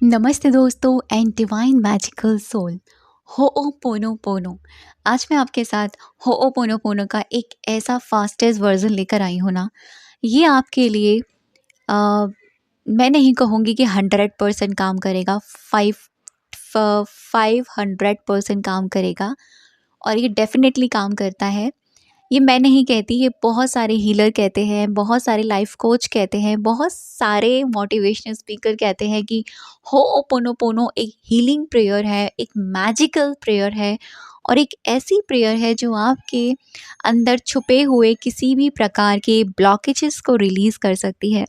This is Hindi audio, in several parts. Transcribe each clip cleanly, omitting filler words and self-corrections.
नमस्ते दोस्तों एंड डिवाइन मैजिकल सोल। होओपोनोपोनो। आज मैं आपके साथ होओपोनोपोनो का एक ऐसा फास्टेस्ट वर्जन लेकर आई हूँ ना। ये आपके लिए अ, मैं नहीं कहूँगी कि 100% काम करेगा। 500% काम करेगा और ये डेफिनेटली काम करता है। ये मैं नहीं कहती, ये बहुत सारे हीलर कहते हैं, बहुत सारे लाइफ कोच कहते हैं, बहुत सारे मोटिवेशनल स्पीकर कहते हैं कि होओपोनोपोनो एक हीलिंग प्रेयर है, एक मैजिकल प्रेयर है और एक ऐसी प्रेयर है जो आपके अंदर छुपे हुए किसी भी प्रकार के ब्लॉकेजेस को रिलीज़ कर सकती है।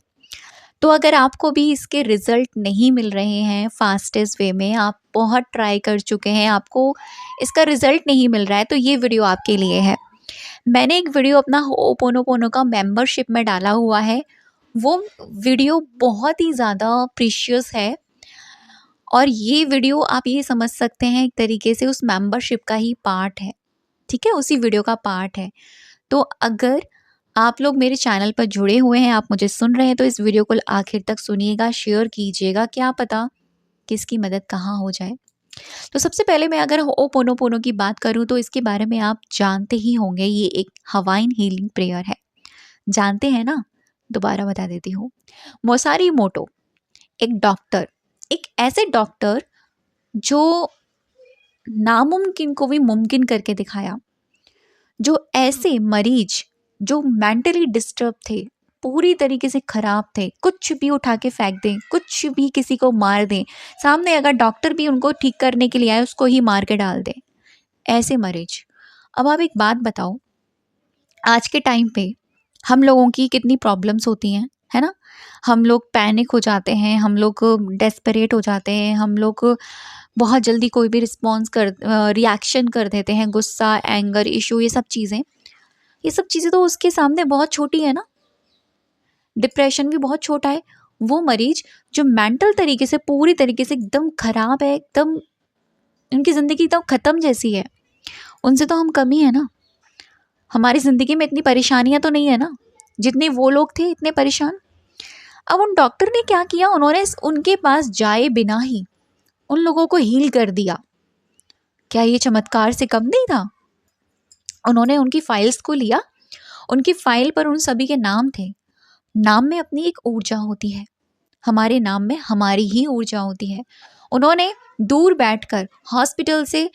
तो अगर आपको भी इसके रिज़ल्ट नहीं मिल रहे हैं फास्टेस्ट वे में, आप बहुत ट्राई कर चुके हैं, आपको इसका रिज़ल्ट नहीं मिल रहा है, तो ये वीडियो आपके लिए है। मैंने एक वीडियो अपना होओपोनोपोनो का मेंबरशिप में डाला हुआ है। वो वीडियो बहुत ही ज़्यादा प्रीशियस है और ये वीडियो आप ये समझ सकते हैं एक तरीके से उस मेंबरशिप का ही पार्ट है, ठीक है? उसी वीडियो का पार्ट है। तो अगर आप लोग मेरे चैनल पर जुड़े हुए हैं, आप मुझे सुन रहे हैं, तो इस वीडियो को आखिर तक सुनिएगा, शेयर कीजिएगा, क्या पता किसकी मदद कहाँ हो जाए। तो सबसे पहले मैं अगर होओपोनोपोनो की बात करूँ तो इसके बारे में आप जानते ही होंगे, ये एक हवाइन हीलिंग प्रेयर है। जानते हैं ना? दोबारा बता देती हूँ। मोसारी मोटो एक डॉक्टर, एक ऐसे डॉक्टर जो नामुमकिन को भी मुमकिन करके दिखाया। जो ऐसे मरीज जो मेंटली डिस्टर्ब थे, पूरी तरीके से खराब थे, कुछ भी उठा के फेंक दें, कुछ भी किसी को मार दें, सामने अगर डॉक्टर भी उनको ठीक करने के लिए आए उसको ही मार के डाल दें, ऐसे मरीज। अब आप एक बात बताओ, आज के टाइम पे हम लोगों की कितनी प्रॉब्लम्स होती हैं, है ना? हम लोग पैनिक हो जाते हैं, हम लोग डेस्परेट हो जाते हैं, हम लोग बहुत जल्दी कोई भी रिएक्शन कर देते हैं, गुस्सा, एंगर इशू, ये सब चीज़ें तो उसके सामने बहुत छोटी है ना। डिप्रेशन भी बहुत छोटा है। वो मरीज जो मेंटल तरीके से पूरी तरीके से एकदम खराब है, एकदम उनकी ज़िंदगी एकदम ख़त्म जैसी है, उनसे तो हम कम ही है ना। हमारी ज़िंदगी में इतनी परेशानियां तो नहीं है ना जितने वो लोग थे इतने परेशान। अब उन डॉक्टर ने क्या किया, उन्होंने उनके पास जाए बिना ही उन लोगों को हील कर दिया। क्या ये चमत्कार से कम नहीं था? उन्होंने उनकी फाइल्स को लिया, उनकी फाइल पर उन सभी के नाम थे। नाम में अपनी एक ऊर्जा होती है, हमारे नाम में हमारी ही ऊर्जा होती है। उन्होंने दूर बैठकर हॉस्पिटल से,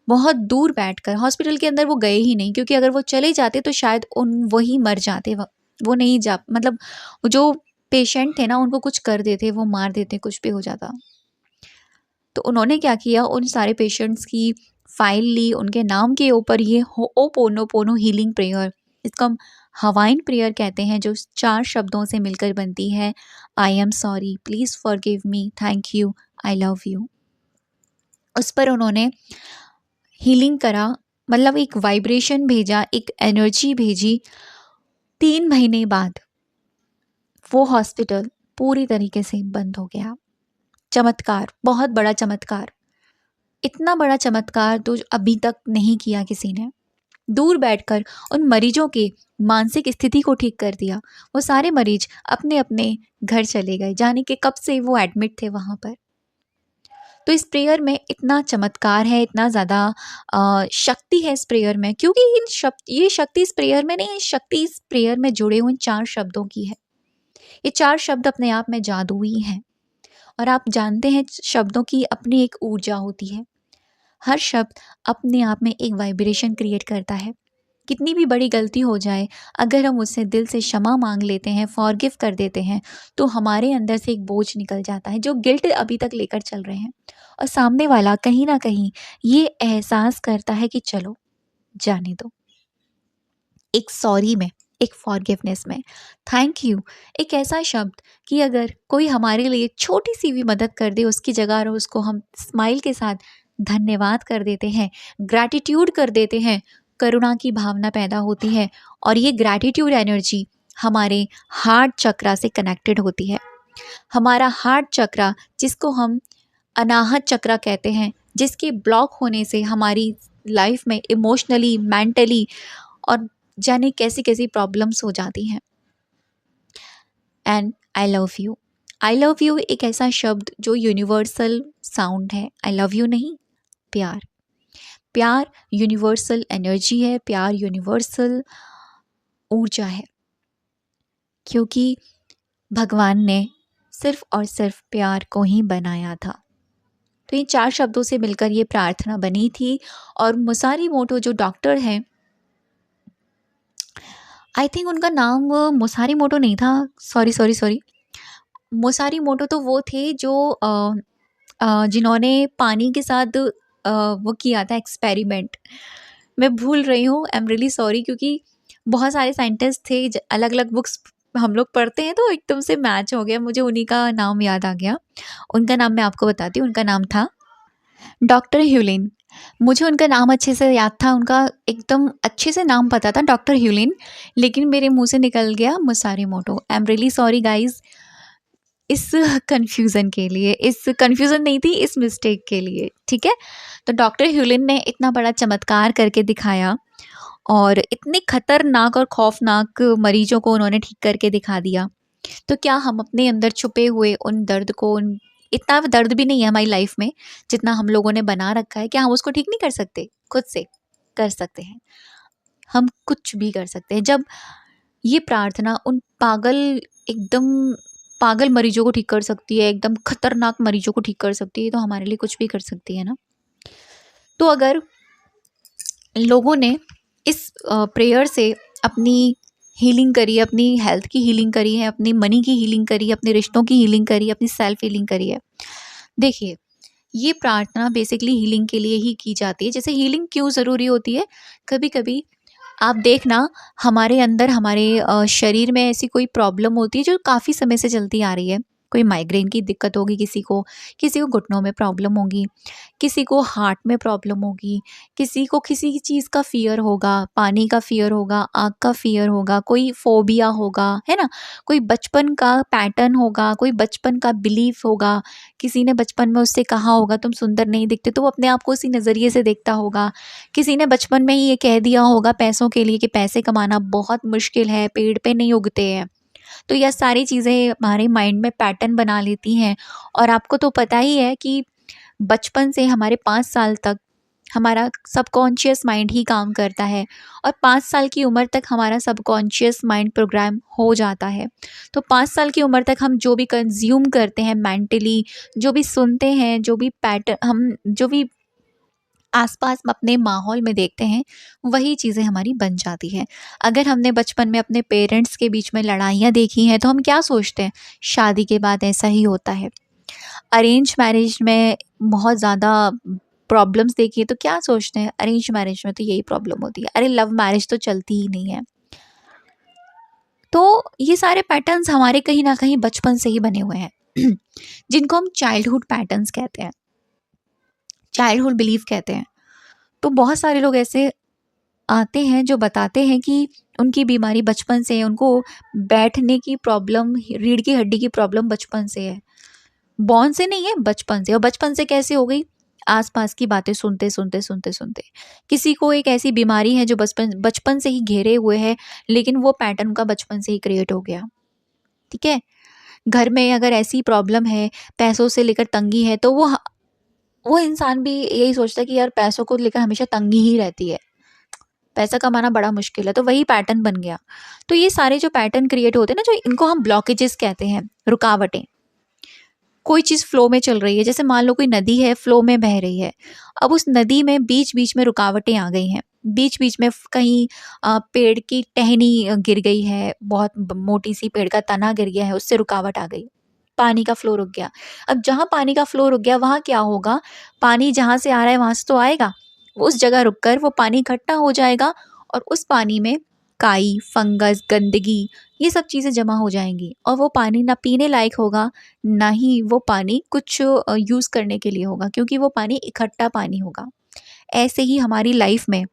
बहुत दूर बैठकर, हॉस्पिटल के अंदर वो गए ही नहीं, क्योंकि अगर वो चले जाते तो शायद वही मर जाते। वो नहीं जा, मतलब जो पेशेंट थे ना उनको कुछ कर देते, वो मार देते, कुछ भी हो जाता। तो उन्होंने क्या किया, उन सारे पेशेंट्स की फाइल ली, उनके नाम के ऊपर ये होओपोनोपोनो हीलिंग प्रेयर, इसको हम हवाइन प्रेयर कहते हैं, जो 4 शब्दों से मिलकर बनती है। I am sorry, please forgive me, thank you, I love you. उस पर उन्होंने हीलिंग करा, मतलब एक वाइब्रेशन भेजा, एक एनर्जी भेजी। 3 महीने बाद वो हॉस्पिटल पूरी तरीके से बंद हो गया। चमत्कार, बहुत बड़ा चमत्कार। इतना बड़ा चमत्कार तो अभी तक नहीं किया किसी ने। दूर बैठकर उन मरीजों के मानसिक स्थिति को ठीक कर दिया। वो सारे मरीज अपने अपने घर चले गए, जाने के कब से वो एडमिट थे वहाँ पर। तो इस प्रेयर में इतना चमत्कार है, इतना ज़्यादा शक्ति है इस प्रेयर में, क्योंकि ये शक्ति इस प्रेयर में नहीं है, शक्ति इस प्रेयर में जुड़े हुए इन 4 शब्दों की है। ये 4 शब्द अपने आप में जादुई हैं और आप जानते हैं शब्दों की अपनी एक ऊर्जा होती है। हर शब्द अपने आप में एक वाइब्रेशन क्रिएट करता है। कितनी भी बड़ी गलती हो जाए, अगर हम उससे दिल से क्षमा मांग लेते हैं, फॉरगिव कर देते हैं, तो हमारे अंदर से एक बोझ निकल जाता है जो गिल्ट अभी तक लेकर चल रहे हैं। और सामने वाला कहीं ना कहीं ये एहसास करता है कि चलो जाने दो। एक सॉरी में, एक फॉरगिवनेस में, थैंक यू, एक ऐसा शब्द कि अगर कोई हमारे लिए छोटी सी भी मदद कर दे, उसकी जगह उसको हम स्माइल के साथ धन्यवाद कर देते हैं, ग्रैटिट्यूड कर देते हैं, करुणा की भावना पैदा होती है और ये ग्रैटिट्यूड एनर्जी हमारे हार्ट चक्रा से कनेक्टेड होती है। हमारा हार्ट चक्रा, जिसको हम अनाहत चक्रा कहते हैं, जिसके ब्लॉक होने से हमारी लाइफ में इमोशनली, मेंटली और जाने कैसी कैसी प्रॉब्लम्स हो जाती हैं। And I love you, I love you एक ऐसा शब्द जो यूनिवर्सल साउंड है। आई लव यू नहीं, प्यार। प्यार यूनिवर्सल एनर्जी है, प्यार यूनिवर्सल ऊर्जा है, क्योंकि भगवान ने सिर्फ और सिर्फ प्यार को ही बनाया था। तो इन 4 शब्दों से मिलकर ये प्रार्थना बनी थी। और मुसारी मोटो जो डॉक्टर हैं, आई थिंक उनका नाम मुसारी मोटो नहीं था, सॉरी। मुसारी मोटो तो वो थे जो जिन्होंने पानी के साथ वो किया था एक्सपेरिमेंट। मैं भूल रही हूँ, आई एम रियली सॉरी, क्योंकि बहुत सारे साइंटिस्ट थे, अलग अलग बुक्स हम लोग पढ़ते हैं तो एकदम से मैच हो गया, मुझे उन्हीं का नाम याद आ गया। उनका नाम मैं आपको बताती हूँ, उनका नाम था डॉक्टर ह्यूलिन। मुझे उनका नाम अच्छे से याद था, उनका एकदम अच्छे से नाम पता था डॉक्टर ह्यूलिन, लेकिन मेरे मुंह से निकल गया मुसारी मोटो। I am really sorry guys इस कन्फ्यूज़न के लिए, इस कन्फ्यूज़न नहीं थी, इस मिस्टेक के लिए, ठीक है। तो डॉक्टर ह्यूलिन ने इतना बड़ा चमत्कार करके दिखाया और इतने खतरनाक और खौफनाक मरीजों को उन्होंने ठीक करके दिखा दिया। तो क्या हम अपने अंदर छुपे हुए उन दर्द को, उन इतना दर्द भी नहीं है हमारी लाइफ में जितना हम लोगों ने बना रखा है, क्या हम उसको ठीक नहीं कर सकते? खुद से कर सकते हैं, हम कुछ भी कर सकते हैं। जब ये प्रार्थना उन एकदम पागल मरीजों को ठीक कर सकती है, एकदम खतरनाक मरीजों को ठीक कर सकती है, तो हमारे लिए कुछ भी कर सकती है ना। तो अगर लोगों ने इस प्रेयर से अपनी हीलिंग करी है, अपनी हेल्थ की हीलिंग करी है, अपनी मनी की हीलिंग करी है, अपने रिश्तों की हीलिंग करी है, अपनी सेल्फ हीलिंग करी है। देखिए, ये प्रार्थना बेसिकली हीलिंग के लिए ही की जाती है। जैसे हीलिंग क्यों ज़रूरी होती है, कभी कभी आप देखना हमारे अंदर, हमारे शरीर में ऐसी कोई प्रॉब्लम होती है जो काफ़ी समय से चलती आ रही है। कोई माइग्रेन की दिक्कत होगी किसी को घुटनों में प्रॉब्लम होगी, किसी को हार्ट में प्रॉब्लम होगी, किसी को किसी चीज़ का फ़ियर होगा, पानी का फ़ियर होगा, आग का फ़ियर होगा, कोई फ़ोबिया होगा, है ना? कोई बचपन का पैटर्न होगा, कोई बचपन का बिलीफ होगा, किसी ने बचपन में उससे कहा होगा तुम सुंदर नहीं दिखते, तो वो अपने आप को उसी नज़रिए से देखता होगा। किसी ने बचपन में ही ये कह दिया होगा पैसों के लिए कि पैसे कमाना बहुत मुश्किल है, पेड़ पे नहीं उगते हैं। तो यह सारी चीज़ें हमारे माइंड में पैटर्न बना लेती हैं। और आपको तो पता ही है कि बचपन से हमारे 5 साल तक हमारा सबकॉन्शियस माइंड ही काम करता है, और 5 साल की उम्र तक हमारा सबकॉन्शियस माइंड प्रोग्राम हो जाता है। तो 5 साल की उम्र तक हम जो भी कंज्यूम करते हैं मेंटली, जो भी सुनते हैं, जो भी पैटर्न हम जो भी आसपास अपने माहौल में देखते हैं, वही चीज़ें हमारी बन जाती हैं। अगर हमने बचपन में अपने पेरेंट्स के बीच में लड़ाइयाँ देखी हैं, तो हम क्या सोचते हैं, शादी के बाद ऐसा ही होता है। अरेंज मैरिज में बहुत ज़्यादा प्रॉब्लम्स देखी है, तो क्या सोचते हैं, अरेंज मैरिज में तो यही प्रॉब्लम होती है, अरे लव मैरिज तो चलती ही नहीं है। तो ये सारे पैटर्न्स हमारे कहीं ना कहीं बचपन से ही बने हुए हैं जिनको हम चाइल्डहुड पैटर्न्स कहते हैं, चाइल्डहुड बिलीफ कहते हैं। तो बहुत सारे लोग ऐसे आते हैं जो बताते हैं कि उनकी बीमारी बचपन से है, उनको बैठने की प्रॉब्लम, रीढ़ की हड्डी की प्रॉब्लम बचपन से है, बॉर्न से नहीं है, बचपन से। और बचपन से कैसे हो गई, आसपास की बातें सुनते सुनते सुनते सुनते। किसी को एक ऐसी बीमारी है जो बचपन बचपन से ही घेरे हुए है, लेकिन वो पैटर्न का बचपन से ही क्रिएट हो गया, ठीक है। घर में अगर ऐसी प्रॉब्लम है, पैसों से लेकर तंगी है, तो वो इंसान भी यही सोचता है कि यार पैसों को लेकर हमेशा तंगी ही रहती है, पैसा कमाना बड़ा मुश्किल है, तो वही पैटर्न बन गया। तो ये सारे जो पैटर्न क्रिएट होते हैं ना, जो इनको हम ब्लॉकेजेस कहते हैं, रुकावटें। कोई चीज़ फ्लो में चल रही है, जैसे मान लो कोई नदी है, फ्लो में बह रही है, अब उस नदी में बीच बीच में रुकावटें आ गई हैं, बीच बीच में कहीं पेड़ की टहनी गिर गई है, बहुत मोटी सी पेड़ का तना गिर गया है, उससे रुकावट आ गई, पानी का फ्लो रुक गया। अब जहाँ पानी का फ्लो रुक गया, वहाँ क्या होगा, पानी जहाँ से आ रहा है वहाँ से तो आएगा, वो उस जगह रुक कर वो पानी इकट्ठा हो जाएगा, और उस पानी में काई, फंगस, गंदगी, ये सब चीज़ें जमा हो जाएंगी, और वो पानी ना पीने लायक होगा, ना ही वो पानी कुछ यूज़ करने के लिए होगा, क्योंकि वो पानी इकट्ठा पानी होगा। ऐसे ही हमारी लाइफ में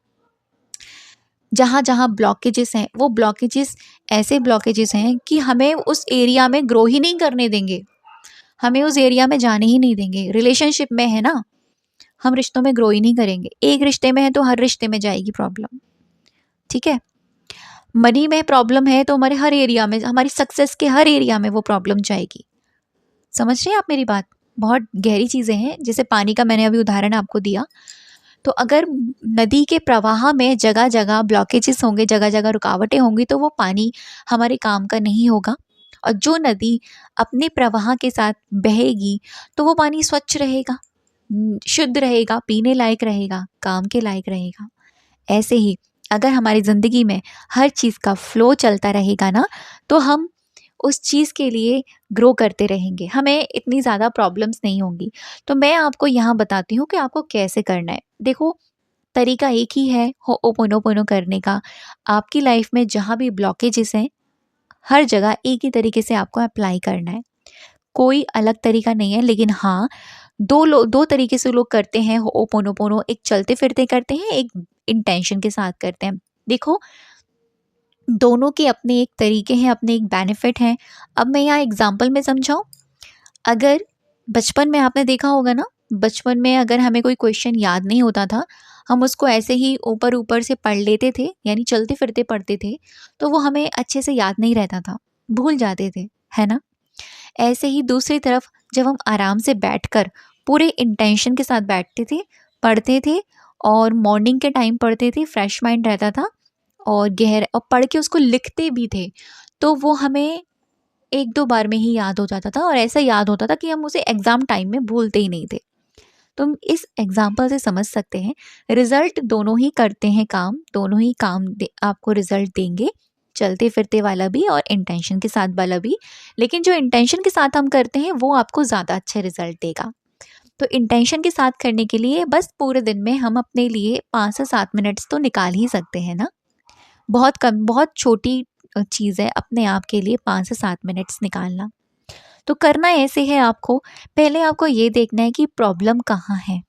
जहाँ जहाँ ब्लॉकेजेस हैं, वो ब्लॉकेजेस ऐसे ब्लॉकेजेस हैं कि हमें उस एरिया में ग्रो ही नहीं करने देंगे, हमें उस एरिया में जाने ही नहीं देंगे। रिलेशनशिप में है ना, हम रिश्तों में ग्रो ही नहीं करेंगे, एक रिश्ते में है तो हर रिश्ते में जाएगी प्रॉब्लम, ठीक है। मनी में प्रॉब्लम है तो हमारे हर एरिया में, हमारी सक्सेस के हर एरिया में वो प्रॉब्लम जाएगी। समझ रहे हैं आप मेरी बात? बहुत गहरी चीज़ें हैं, जैसे पानी का मैंने अभी उदाहरण आपको दिया। तो अगर नदी के प्रवाह में जगह जगह ब्लॉकेजेस होंगे, जगह जगह रुकावटें होंगी, तो वो पानी हमारे काम का नहीं होगा। और जो नदी अपने प्रवाह के साथ बहेगी तो वो पानी स्वच्छ रहेगा, शुद्ध रहेगा, पीने लायक रहेगा, काम के लायक रहेगा। ऐसे ही अगर हमारी ज़िंदगी में हर चीज़ का फ्लो चलता रहेगा ना, तो हम उस चीज़ के लिए ग्रो करते रहेंगे, हमें इतनी ज़्यादा प्रॉब्लम्स नहीं होंगी। तो मैं आपको यहाँ बताती हूँ कि आपको कैसे करना है। देखो, तरीका एक ही है होओपोनोपोनो करने का। आपकी लाइफ में जहाँ भी ब्लॉकेजेस हैं, हर जगह एक ही तरीके से आपको अप्लाई करना है। कोई अलग तरीका नहीं है, लेकिन हाँ, दो तरीके से लोग करते हैं होओपोनोपोनो। एक चलते फिरते करते हैं, एक इंटेंशन के साथ करते हैं। देखो, दोनों के अपने एक तरीके हैं, अपने एक बेनिफिट हैं। अब मैं यहाँ एग्जांपल में समझाऊँ। अगर बचपन में आपने देखा होगा ना, बचपन में अगर हमें कोई क्वेश्चन याद नहीं होता था, हम उसको ऐसे ही ऊपर ऊपर से पढ़ लेते थे, यानी चलते फिरते पढ़ते थे, तो वो हमें अच्छे से याद नहीं रहता था, भूल जाते थे, है ना? ऐसे ही दूसरी तरफ जब हम आराम से बैठकर पूरे इंटेंशन के साथ बैठते थे, पढ़ते थे, और मॉर्निंग के टाइम पढ़ते थे, फ्रेश माइंड रहता था, और पढ़ के उसको लिखते भी थे, तो वो हमें 1-2 बार में ही याद हो जाता था, और ऐसा याद होता था कि हम उसे एग्ज़ाम टाइम में भूलते ही नहीं थे। तो हम इस एग्ज़ाम्पल से समझ सकते हैं, रिज़ल्ट दोनों ही करते हैं काम, दोनों ही काम दे आपको रिज़ल्ट देंगे, चलते-फिरते वाला भी और इंटेंशन के साथ वाला भी। लेकिन जो इंटेंशन के साथ हम करते हैं, वो आपको ज़्यादा अच्छे रिज़ल्ट देगा। तो इंटेंशन के साथ करने के लिए बस पूरे दिन में हम अपने लिए 5 से 7 मिनट्स तो निकाल ही सकते हैं ना। बहुत कम, बहुत छोटी चीज़ है अपने आप के लिए 5 से 7 मिनट्स निकालना। तो करना ऐसे है आपको, पहले आपको ये देखना है कि प्रॉब्लम कहाँ है।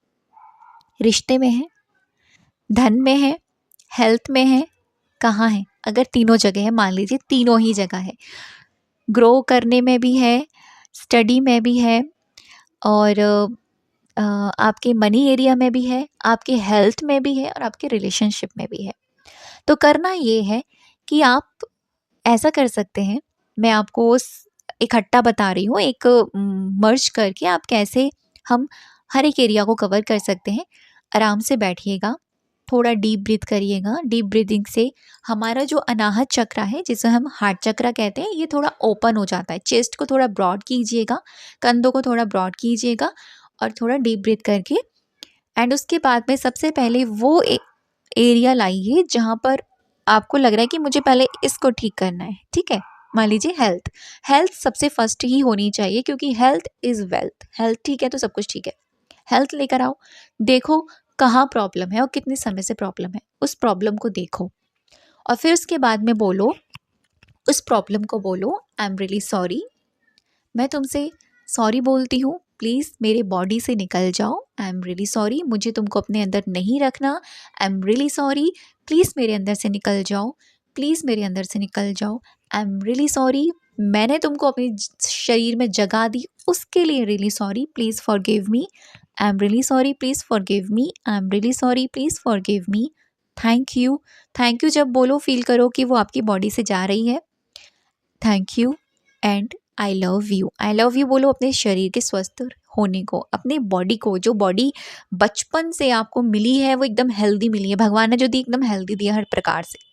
रिश्ते में है, धन में है, हेल्थ में है, कहाँ है? अगर तीनों जगह है, मान लीजिए तीनों ही जगह है, ग्रो करने में भी है, स्टडी में भी है, और आपके मनी एरिया में भी है, आपके हेल्थ में भी है, और आपके रिलेशनशिप में भी है। तो करना ये है कि आप ऐसा कर सकते हैं, मैं आपको इकट्ठा बता रही हूँ, एक मर्ज करके आप कैसे हम हर एक एरिया को कवर कर सकते हैं। आराम से बैठिएगा, थोड़ा डीप ब्रीथ करिएगा। डीप ब्रीथिंग से हमारा जो अनाहत चक्र है, जिसे हम हार्ट चक्र कहते हैं, ये थोड़ा ओपन हो जाता है। चेस्ट को थोड़ा ब्रॉड कीजिएगा, कंधों को थोड़ा ब्रॉड कीजिएगा, और थोड़ा डीप ब्रीथ करके, एंड उसके बाद में सबसे पहले वो एरिया लाइए जहाँ पर आपको लग रहा है कि मुझे पहले इसको ठीक करना है, ठीक है? मान लीजिए हेल्थ, हेल्थ सबसे फर्स्ट ही होनी चाहिए, क्योंकि हेल्थ इज़ वेल्थ। हेल्थ ठीक है तो सब कुछ ठीक है। हेल्थ लेकर आओ, देखो कहाँ प्रॉब्लम है और कितने समय से प्रॉब्लम है, उस प्रॉब्लम को देखो, और फिर उसके बाद में बोलो, उस प्रॉब्लम को बोलो, आई एम रियली सॉरी, मैं तुमसे सॉरी बोलती हूँ, प्लीज़ मेरे बॉडी से निकल जाओ, आई एम रियली सॉरी, मुझे तुमको अपने अंदर नहीं रखना, आई एम रियली सॉरी, प्लीज़ मेरे अंदर से निकल जाओ, प्लीज़ मेरे अंदर से निकल जाओ, आई एम रियली सॉरी, मैंने तुमको अपने शरीर में जगह दी, उसके लिए really sorry, please forgive me, I am really sorry, please forgive me, I am really sorry, please forgive me, thank you. Thank you जब बोलो, फील करो कि वो आपकी बॉडी से जा रही है, thank you, and I love you. I love you बोलो अपने शरीर के स्वस्थ होने को, अपने बॉडी को, जो बॉडी बचपन से आपको मिली है, वो एकदम हेल्दी मिली है, भगवान ने जो दी एकदम हेल्दी दिया हर प्रकार से।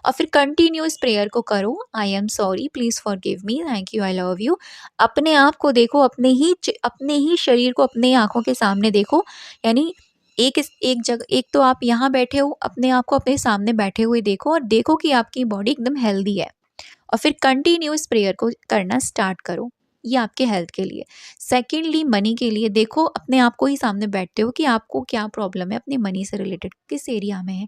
और फिर कंटिन्यूस प्रेयर को करो, I am sorry, please forgive me, thank you, I love you. अपने आप को देखो, अपने ही शरीर को अपने आँखों के सामने देखो, यानी एक जगह, एक तो आप यहाँ बैठे हो, अपने आप को अपने सामने बैठे हुए देखो, और देखो कि आपकी बॉडी एकदम हेल्दी है, और फिर कंटिन्यूस प्रेयर को करना स्टार्ट करो। ये आपके हेल्थ के लिए। सेकेंडली, मनी के लिए देखो, अपने आप को ही सामने बैठते हो कि आपको क्या प्रॉब्लम है, अपने मनी से रिलेटेड किस एरिया में है,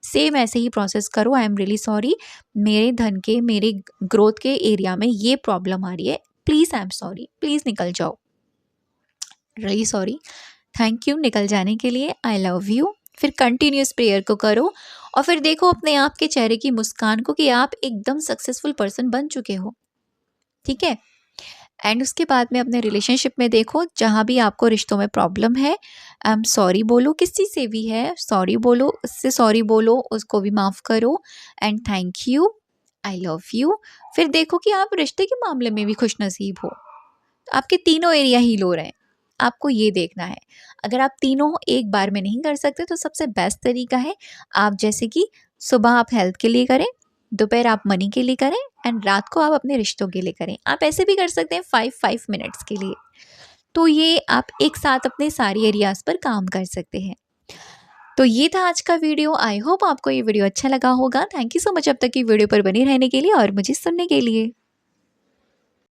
सेम ऐसे ही प्रोसेस करो, आई एम रियली सॉरी, मेरे धन के, मेरे ग्रोथ के एरिया में ये प्रॉब्लम आ रही है, please I am sorry, please निकल जाओ, रियली सॉरी, थैंक यू निकल जाने के लिए, आई लव यू। फिर कंटिन्यूस प्रेयर को करो, और फिर देखो अपने आप के चेहरे की मुस्कान को कि आप एकदम सक्सेसफुल पर्सन बन चुके हो, ठीक है? एंड उसके बाद में अपने रिलेशनशिप में देखो, जहाँ भी आपको रिश्तों में प्रॉब्लम है, आई एम सॉरी बोलो, किसी से भी है सॉरी बोलो, उससे सॉरी बोलो, उसको भी माफ़ करो, and thank you, I love you. फिर देखो कि आप रिश्ते के मामले में भी खुश नसीब हो, आपके तीनों एरिया हील हो रहे हैं। आपको ये देखना है। अगर आप तीनों एक बार में नहीं कर सकते तो सबसे बेस्ट तरीका है, आप जैसे कि सुबह आप हेल्थ के लिए करें, दोपहर आप मनी के लिए करें एंड रात को आप अपने रिश्तों के लिए करें। आप ऐसे भी कर सकते हैं 5-5 मिनट्स के लिए। तो ये आप एक साथ अपने सारे एरियाज़ पर काम कर सकते हैं। तो ये था आज का वीडियो। आई होप आपको ये वीडियो अच्छा लगा होगा। थैंक यू सो मच अब तक की वीडियो पर बने रहने के लिए और मुझे सुनने के लिए।